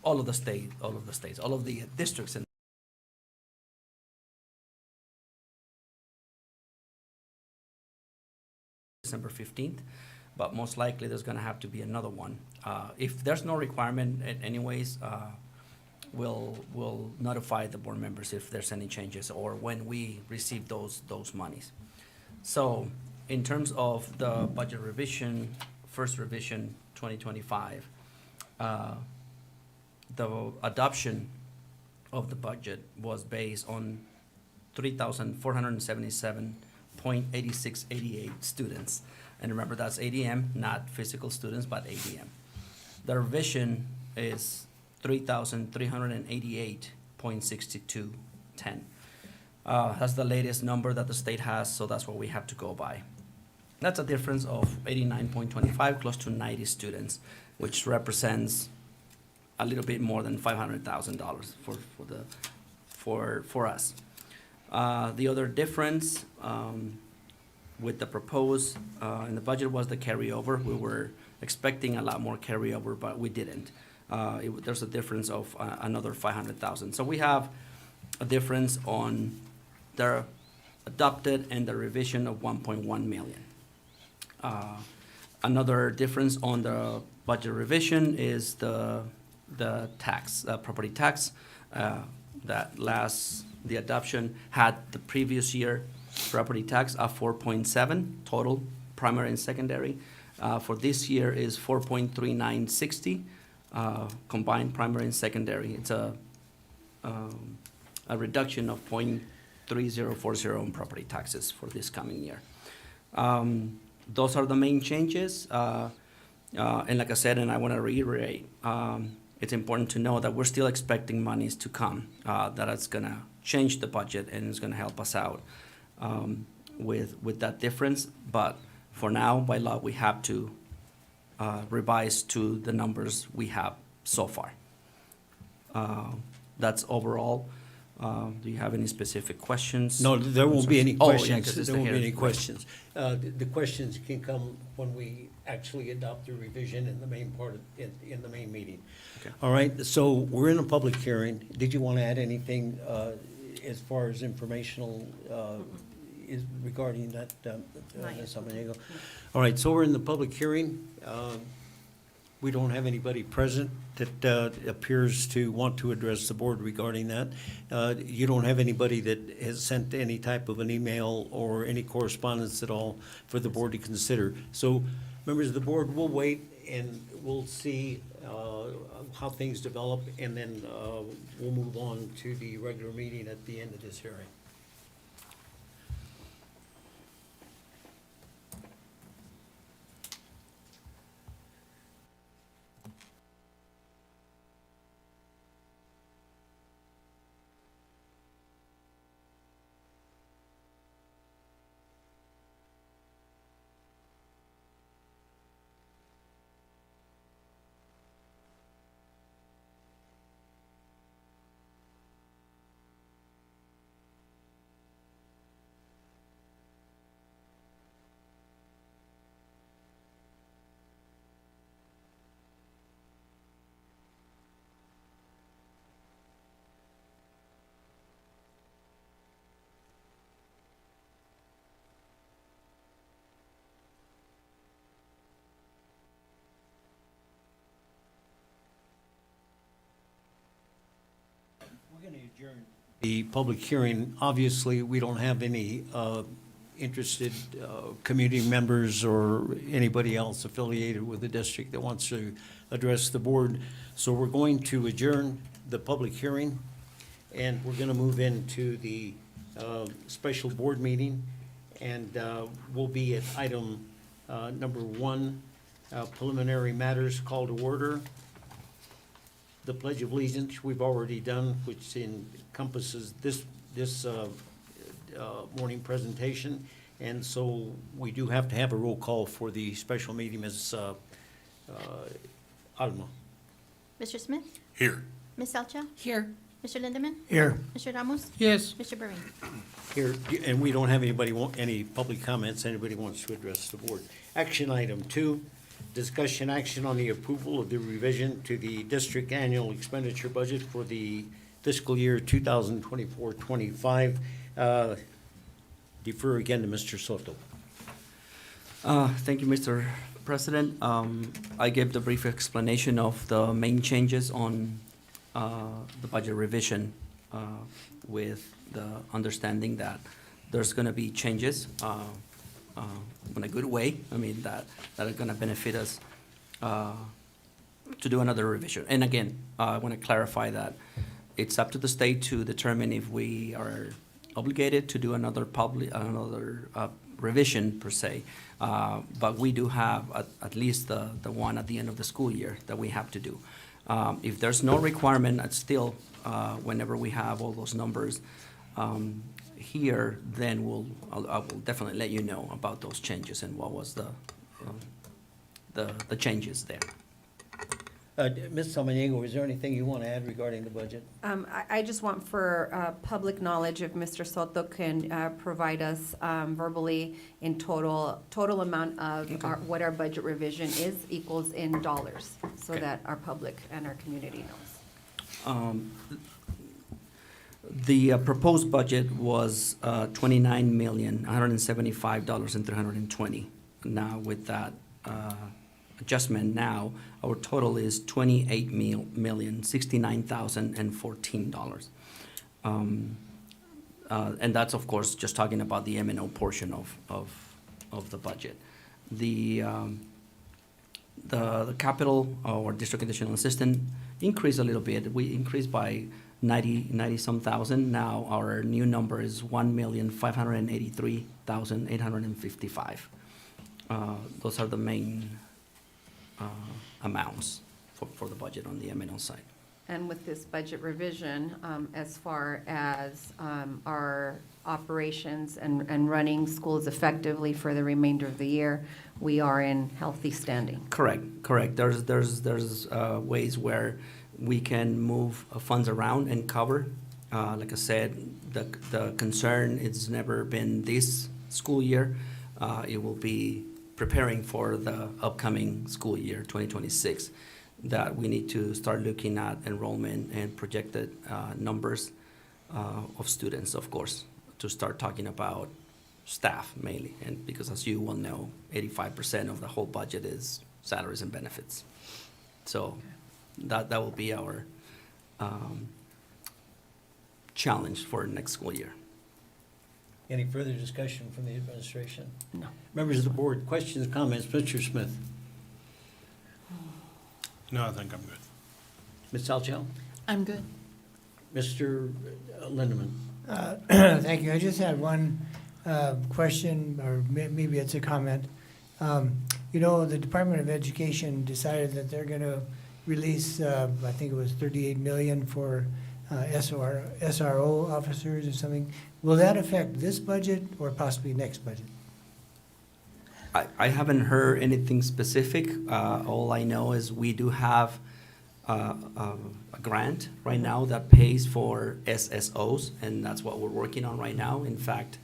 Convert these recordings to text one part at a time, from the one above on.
all of the states, all of the districts in December 15th, but most likely there's going to have to be another one. If there's no requirement anyways, we'll notify the board members if there's any changes or when we receive those monies. So in terms of the budget revision, first revision 2025, the adoption of the budget was based on 3,477.8688 students. And remember, that's ADM, not physical students, but ADM. The revision is 3,388.6210. That's the latest number that the state has, so that's what we have to go by. That's a difference of 89.25, close to 90 students, which represents a little bit more than $500,000 for us. The other difference with the proposed in the budget was the carryover. We were expecting a lot more carryover, but we didn't. There's a difference of another $500,000. So we have a difference on the adopted and the revision of 1.1 million. Another difference on the budget revision is the tax, property tax. The adoption had the previous year property tax of 4.7 total, primary and secondary. For this year is 4.3960 combined primary and secondary. It's a reduction of 0.3040 in property taxes for this coming year. Those are the main changes. And like I said, and I want to reiterate, it's important to know that we're still expecting monies to come, that it's going to change the budget and it's going to help us out with that difference. But for now, by law, we have to revise to the numbers we have so far. That's overall. Do you have any specific questions? No, there won't be any Oh, yeah, questions. 'cause it's There the won't be any hearing. questions. The questions can come when we actually adopt the revision in the main part, in the main meeting. Okay. All right, so we're in a public hearing. Did you want to add anything as far as informational is regarding that, Ms. Samaniego? All right, so we're in the public hearing. We don't have anybody present that appears to want to address the board regarding that. You don't have anybody that has sent any type of an email or any correspondence at all for the board to consider. So members of the board, we'll wait and we'll see how things develop, and then we'll move on to the regular meeting at the end of this hearing. We're going to adjourn the public hearing. Obviously, we don't have any interested community members or anybody else affiliated with the district that wants to address the board. So we're going to adjourn the public hearing, and we're going to move into the special board meeting. And we'll be at item number 1, preliminary matters, call to order. The Pledge of Allegiance we've already done, which encompasses this morning presentation. And so we do have to have a roll call for the special meeting. Ms. Alma. Mr. Smith? Here. Ms. Elcha? Here. Mr. Lindemann? Here. Mr. Ramos? Yes. Mr. Bereen? Here, and we don't have anybody, any public comments, anybody wants to address the board. Action item 2, discussion action on the approval of the revision to the district annual expenditure budget for the fiscal year 2024-25. Defer again to Mr. Soto. Thank you, Mr. President. I gave the brief explanation of the main changes on the budget revision with the understanding that there's going to be changes in a good way. I mean, that are going to benefit us to do another revision. And again, I want to clarify that it's up to the state to determine if we are obligated to do another revision per se. But we do have at least the one at the end of the school year that we have to do. If there's no requirement, it's still, whenever we have all those numbers here, then I will definitely let you know about those changes and what was the changes there. Ms. Samaniego, is there anything you want to add regarding the budget? I just want for public knowledge, if Mr. Soto can provide us verbally in total amount of what our budget revision is equals in dollars, so Okay. that our public and our community knows. The proposed budget was $29,175,320. Now, with that adjustment now, our total is $28,069,014. And that's, of course, just talking about the M&O portion of the budget. The capital or district additional assistant increased a little bit. We increased by 90-some thousand. Now our new number is 1,583,855. Those are the main amounts for the budget on the M&O side. And with this budget revision, as far as our operations and running schools effectively for the remainder of the year, we are in healthy standing. Correct. There's ways where we can move funds around and cover. Like I said, the concern, it's never been this school year. It will be preparing for the upcoming school year, 2026, that we need to start looking at enrollment and projected numbers of students, of course, to start talking about staff mainly. And because, as you well know, 85% of the whole budget is salaries and benefits. So that will be our challenge for next school year. Any further discussion from the administration? No. Members of the board, questions, comments? Mr. Smith? No, I think I'm good. Ms. Salchow? I'm good. Mr. Lindeman? Thank you. I just had one question, or maybe it's a comment. You know, the Department of Education decided that they're going to release, I think it was $38 million for SRO officers or something. Will that affect this budget or possibly next budget? I haven't heard anything specific. All I know is we do have a grant right now that pays for SSOs, and that's what we're working on right now. In fact,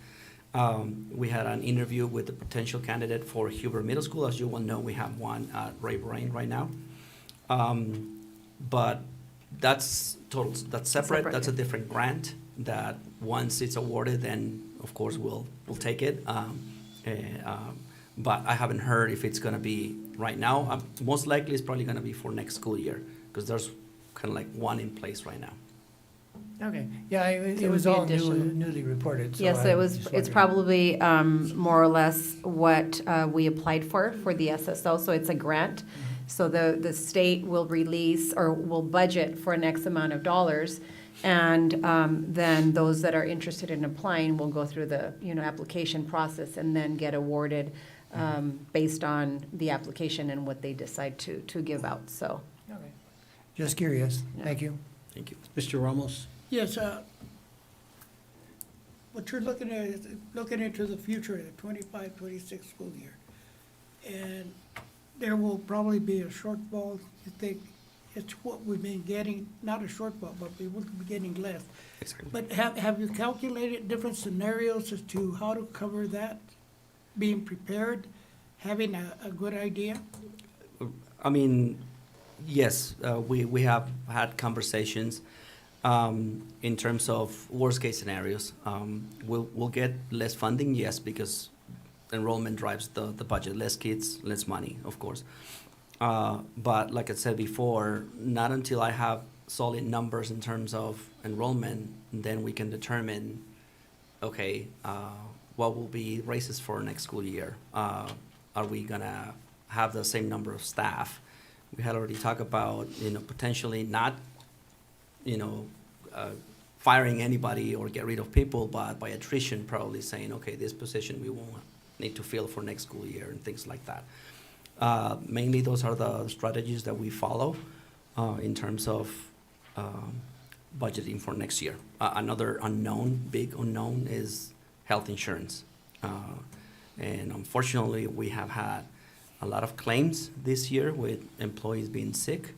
we had an interview with a potential candidate for Huber Middle School. As you well know, we have one at Ray Brain right now. But that's separate. That's a different grant that once it's awarded, then of course we'll take it. But I haven't heard if it's going to be right now. Most likely it's probably going to be for next school year, because there's kind of like one in place right now. Okay, yeah, it would was be all additional. newly reported. So Yes, I was it's just wondering. probably more or less what we applied for the SSO, so it's a grant. So the state will release or will budget for an X amount of dollars, and then those that are interested in applying will go through the application process and then get awarded based on the application and what they decide to give out. So Okay. Just curious. Yeah. Thank you. Thank you. Mr. Ramos? Yes, what you're looking at is looking into the future, the 25-26 school year. And there will probably be a shortfall. You think it's what we've been getting, not a shortfall, but we will be getting less. Exactly. But have you calculated different scenarios as to how to cover that? Being prepared, having a good idea? I mean, yes, we have had conversations in terms of worst-case scenarios. We'll get less funding, yes, because enrollment drives the budget. Less kids, less money, of course. But like I said before, not until I have solid numbers in terms of enrollment, then we can determine, okay, what will be raises for next school year? Are we gonna have the same number of staff? We had already talked about, potentially not, firing anybody or get rid of people, but by attrition, probably saying, okay, this position we won't need to fill for next school year and things like that. Mainly, those are the strategies that we follow in terms of budgeting for next year. Another big unknown is health insurance. And unfortunately, we have had a lot of claims this year with employees being sick.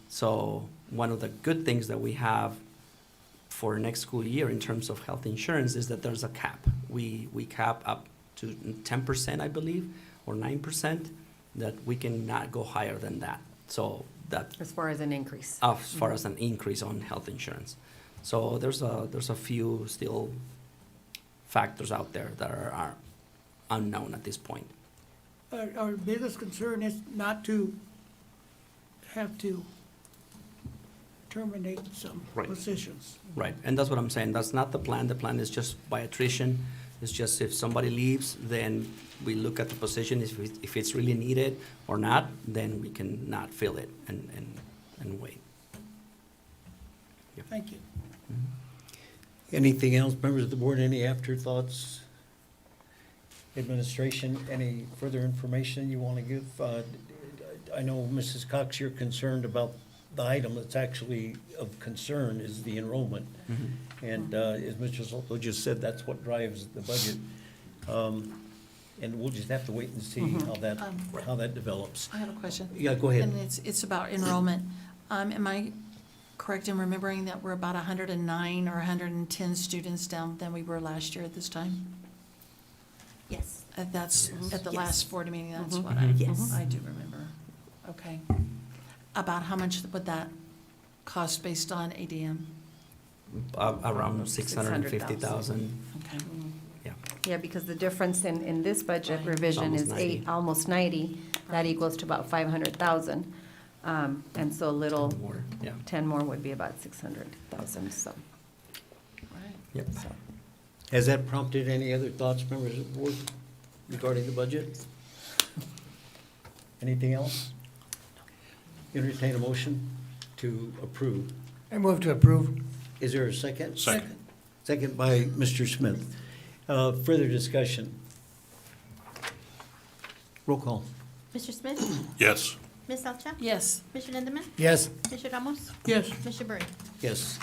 So one of the good things that we have for next school year in terms of health insurance is that there's a cap. We cap up to 10%, I believe, or 9%, that we cannot go higher than that. So that, As far as an increase. as far as an increase on health insurance. So there's a few still factors out there that are unknown at this point. Our biggest concern is not to have to terminate some Right. positions. Right, and that's what I'm saying. That's not the plan. The plan is just by attrition. It's just if somebody leaves, then we look at the position. If it's really needed or not, then we can not fill it and wait. Thank you. Anything else, members of the board, any afterthoughts? Administration, any further information you want to give? I know, Mrs. Cox, you're concerned about the item that's actually of concern is the enrollment. And as Mr. Soto just said, that's what drives the budget. And we'll just have to wait and see how that develops. I have a question. Yeah, go ahead. And it's about enrollment. Am I correct in remembering that we're about 109 or 110 students down than we were last year at this time? Yes. That's at the Yes. last board meeting, that's Mhm. what Yes. I do remember. Okay. About how much would that cost based on ADM? Around 650,000, Okay. yeah. Yeah, because the difference in this budget Right. revision Almost is 90. almost 90. That Right. equals to about 500,000. And so a little, More, yeah. 10 more would be about 600,000, so. Right. Yep. Has that prompted any other thoughts, members of the board, regarding the budget? Anything else? Entertain a motion to approve. I move to approve. Is there a second? Second. Second by Mr. Smith. Further discussion? Roll call. Mr. Smith? Yes. Ms. Salcha? Yes. Mr. Lindemann? Yes. Mr. Ramos? Yes. Mr. Burry? Yes.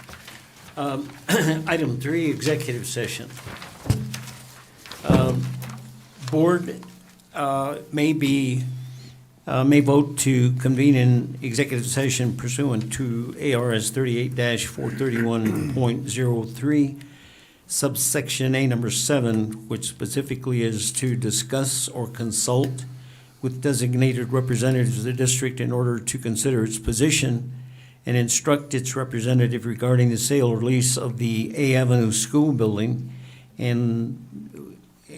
Item 3, executive session. Board may vote to convene an executive session pursuant to ARS 38-431.03, subsection A number 7, which specifically is to discuss or consult with designated representatives of the district in order to consider its position and instruct its representative regarding the sale or lease of the A Avenue School Building, and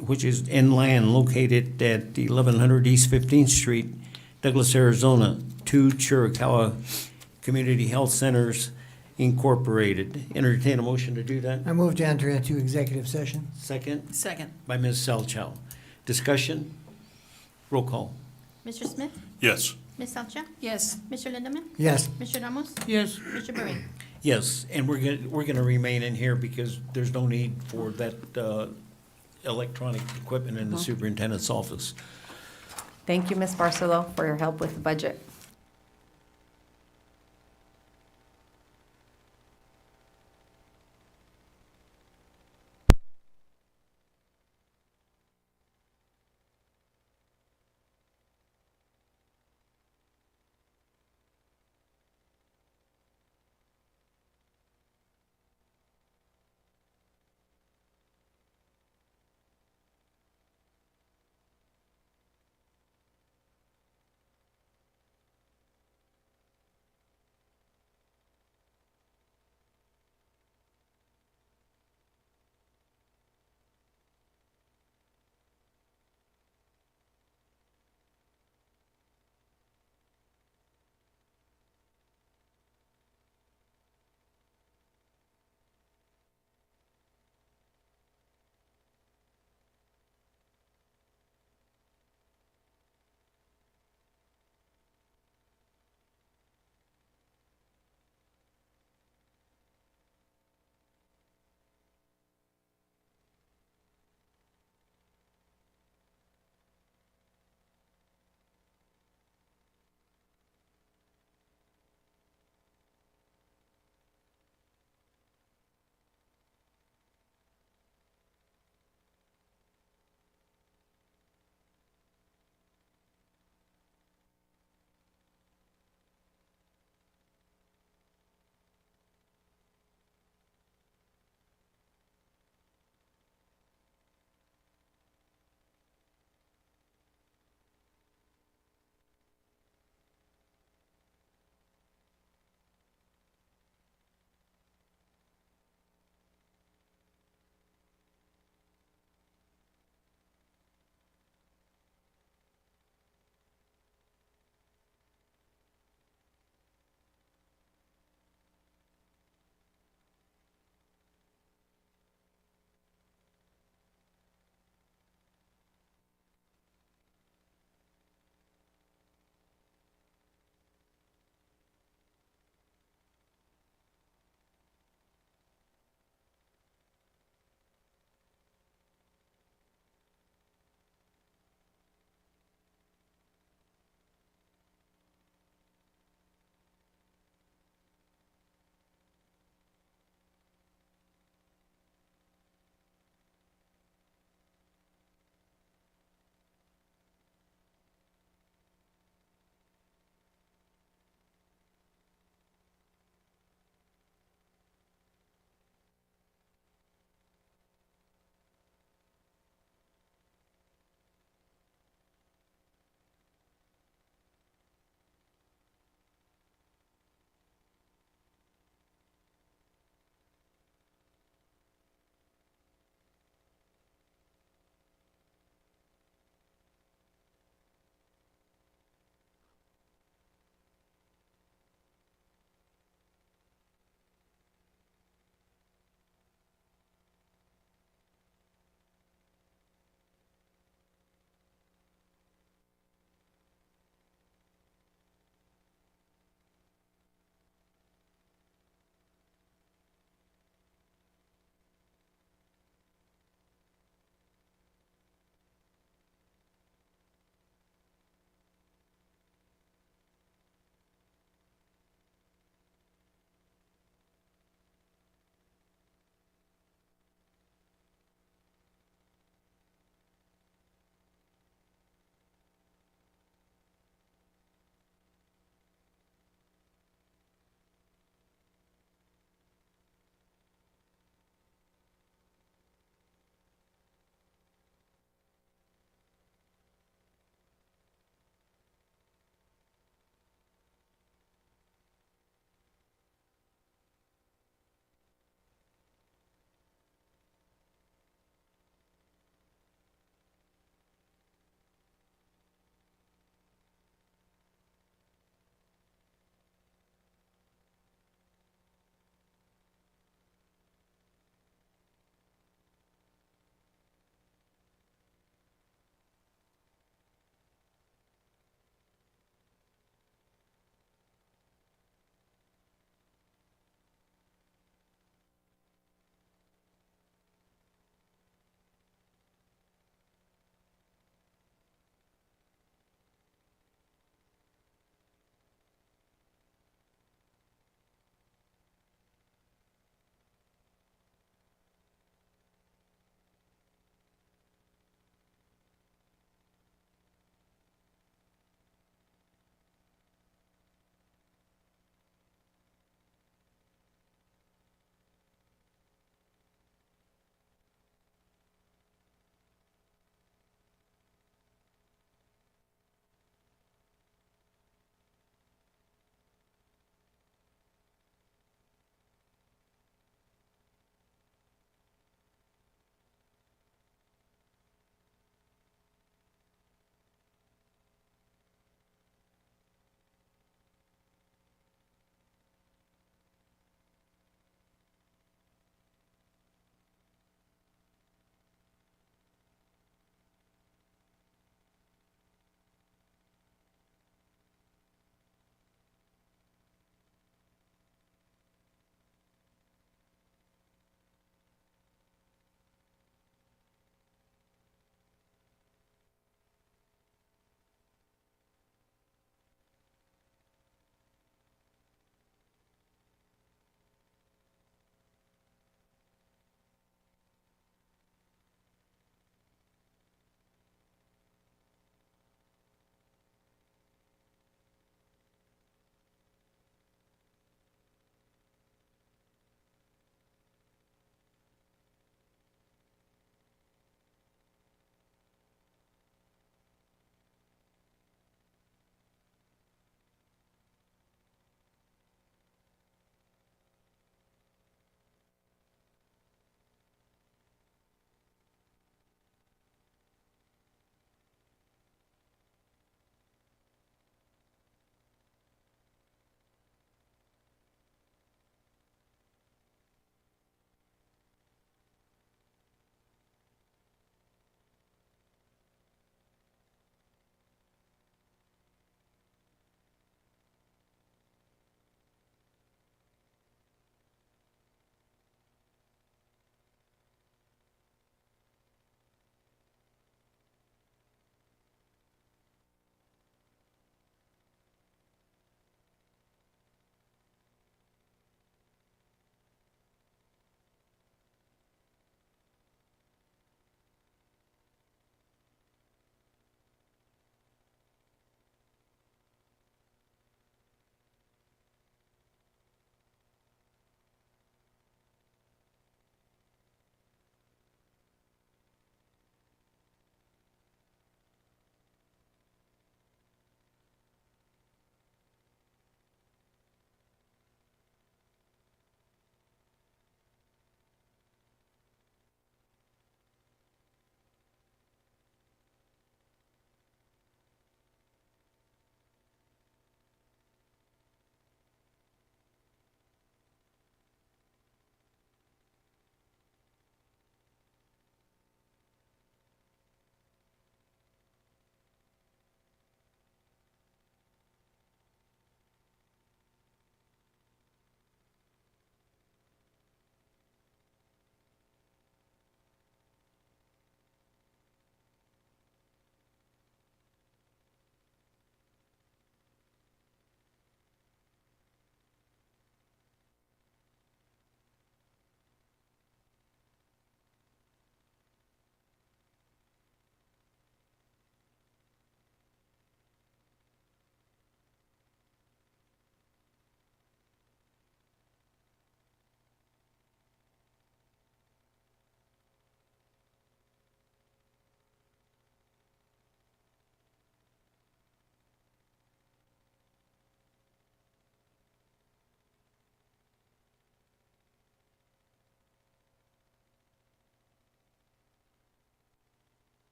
which is in land located at 1100 East 15th Street, Douglas, Arizona, to Chiricahua Community Health Centers Incorporated. Entertain a motion to do that. I move to enter into executive session. Second Second. by Ms. Salchow. Discussion? Roll call. Mr. Smith? Yes. Ms. Salcha? Yes. Mr. Lindemann? Yes. Mr. Ramos? Yes. Mr. Burry? Yes, and we're gonna remain in here because there's no need for that electronic equipment in the superintendent's office. Thank you, Ms. Barcelo, for your help with the budget.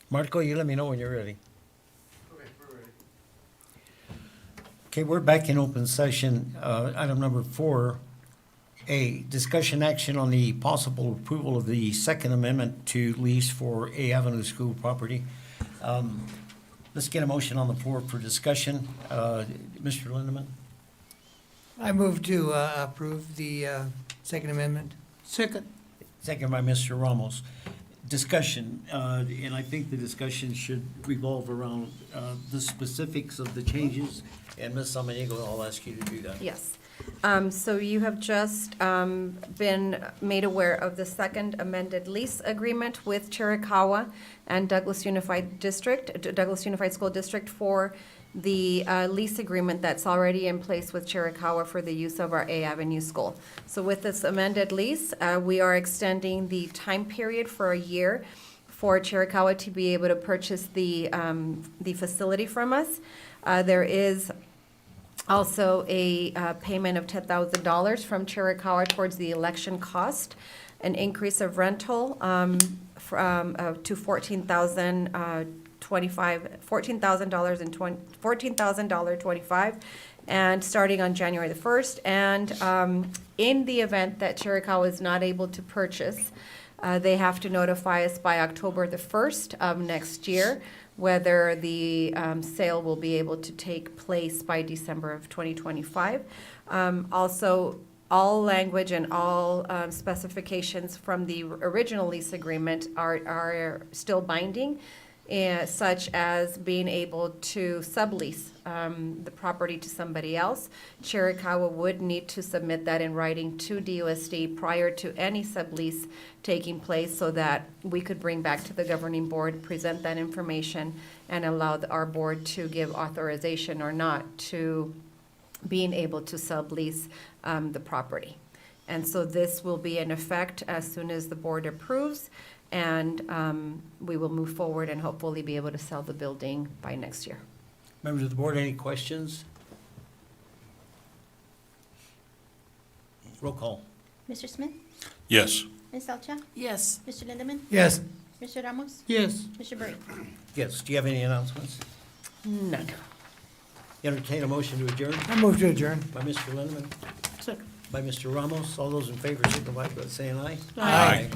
Marco, you let me know when you're ready. Okay, we're back in open session. Item number 4A, discussion action on the possible approval of the Second Amendment to lease for A Avenue School property. Let's get a motion on the floor for discussion. Mr. Lindeman? I move to approve the Second Amendment. Second. Second by Mr. Ramos. Discussion, and I think the discussion should revolve around the specifics of the changes. And Ms. Samaniego, I'll ask you to do that. Yes. So you have just been made aware of the second amended lease agreement with Chiricahua and Douglas Unified School District for the lease agreement that's already in place with Chiricahua for the use of our A Avenue School. So with this amended lease, we are extending the time period for a year for Chiricahua to be able to purchase the facility from us. There is also a payment of $10,000 from Chiricahua towards the election cost, an increase of rental to $14,025, and starting on January the 1st. And in the event that Chiricahua is not able to purchase, they have to notify us by October the 1st of next year whether the sale will be able to take place by December of 2025. Also, all language and all specifications from the original lease agreement are still binding, such as being able to sublease the property to somebody else. Chiricahua would need to submit that in writing to DUSD prior to any sublease taking place so that we could bring back to the governing board, present that information, and allow our board to give authorization or not to being able to sublease the property. And so this will be in effect as soon as the board approves, and we will move forward and hopefully be able to sell the building by next year. Members of the board, any questions? Roll call. Mr. Smith? Yes. Ms. Elcha? Yes. Mr. Lindemann? Yes. Mr. Ramos? Yes. Mr. Burry? Yes, do you have any announcements? None. Entertain a motion to adjourn I move to adjourn. by Mr. Lindeman, Second. by Mr. Ramos. All those in favor signify by saying aye. Aye.